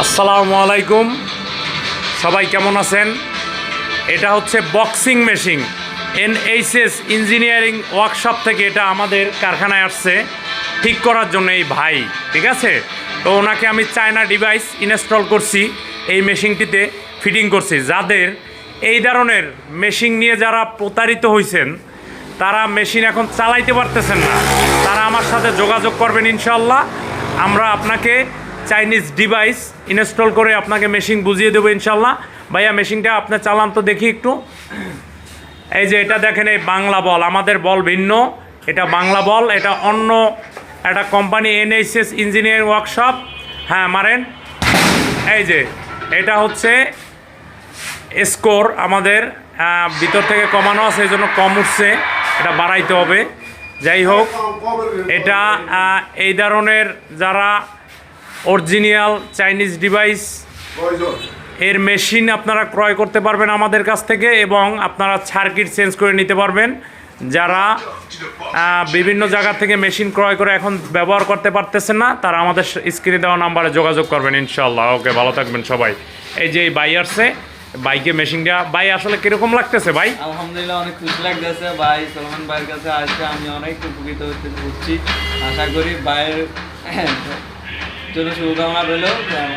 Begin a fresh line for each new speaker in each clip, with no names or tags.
আসসালামু আলাইকুম, সবাই কেমন আছেন? এটা হচ্ছে boxing machine. NHS engineering workshop থেকে এটা আমাদের কারখানায় আসছে ঠিক করার জন্য এই ভাই, ঠিক আছে? তো ওনাকে আমি চায়না ডিভাইস ইনস্টল করছি, এই মেশিনটিতে ফিটিং করছি। যাদের এই ধরনের মেশিন নিয়ে যারা প্রতারিত হয়েছেন, তারা মেশিন এখন চালাইতে পারতেছেন না, তারা আমার সাথে যোগাযোগ করবেন ইনশাল্লাহ। আমরা আপনাকে চাইনিজ ডিভাইস ইনস্টল করে আপনাকে মেশিন বুঝিয়ে দেবো ইনশাল্লাহ। ভাইয়া মেশিনটা আপনার চালান তো দেখি একটু। এই যে এটা দেখেন, এই বাংলা বল, আমাদের বল ভিন্ন, এটা বাংলা বল, এটা অন্য একটা কোম্পানি NHS ইঞ্জিনিয়ারিং ওয়ার্কশপ। হ্যাঁ মারেন। এই যে এটা হচ্ছে স্কোর, আমাদের ভিতর থেকে কমানো আছে, এই জন্য কম উঠছে, এটা বাড়াইতে হবে। যাই হোক, এটা এই ধরনের যারা অরিজিনাল চাইনিজ ডিভাইস এর মেশিন আপনারা ক্রয় করতে পারবেন আমাদের কাছ থেকে, এবং আপনারা সার্কিট চেঞ্জ করে নিতে পারবেন। যারা বিভিন্ন জায়গা থেকে মেশিন ক্রয় করে এখন ব্যবহার করতে পারতেছেন না, তারা আমাদের স্ক্রিনে দেওয়া নাম্বারে যোগাযোগ করবেন ইনশাল্লাহ। ওকে, ভালো থাকবেন সবাই। এই যে এই ভাই আসছে, বাইকে মেশিনটা, ভাই আসলে কিরকম লাগতেছে ভাই?
আলহামদুলিল্লাহ অনেক খুশি লাগতেছে ভাই। সলমান ভাইয়ের কাছে আসছে আমি অনেক উপকৃত হচ্ছি। আশা করি ভাইয়ের জন্য শুভকামনা রইল।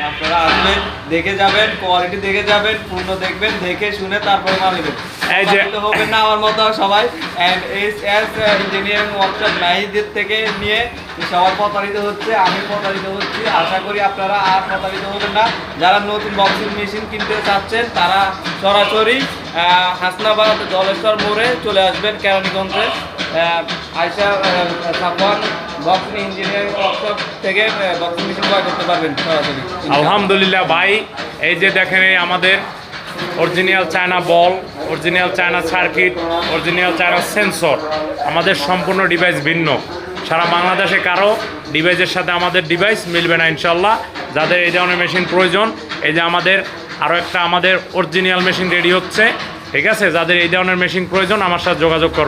আপনারা আসলে দেখে যাবেন, কোয়ালিটি দেখে যাবেন, পূর্ণ দেখবেন, দেখে শুনে তারপরে মানবেন। এই যে হবেন না আমার মতো সবাই। NHS ইঞ্জিনিয়ারিং ওয়ার্কশপ নাহিদের থেকে নিয়ে সবাই প্রতারিত হচ্ছে, আমি প্রতারিত হচ্ছি। আশা করি আপনারা আর প্রতারিত হবেন না। যারা নতুন বক্সিং মেশিন কিনতে চাচ্ছেন তারা সরাসরি হাসনাবাদ জলেশ্বর মোড়ে চলে আসবেন, কেরানীগঞ্জে আয়সা সাফওয়ান বক্সিং ইঞ্জিনিয়ারিং ওয়ার্কশপ থেকে বক্সিং মেশিন ক্রয় করতে পারবেন সরাসরি।
আলহামদুলিল্লাহ ভাই, এই যে দেখেন, এই আমাদের অরিজিনাল চায়না বল, original China circuit, original China sensor, আমাদের সম্পূর্ণ ডিভাইস ভিন্ন। সারা বাংলাদেশে কারো ডিভাইসের সাথে আমাদের ডিভাইস মিলবে না ইনশাল্লাহ। যাদের এই ধরনের মেশিন প্রয়োজন, এই যে আমাদের আরও একটা আমাদের অরিজিনাল মেশিন রেডি হচ্ছে, ঠিক আছে? যাদের এই ধরনের মেশিন প্রয়োজন আমার সাথে যোগাযোগ করবেন।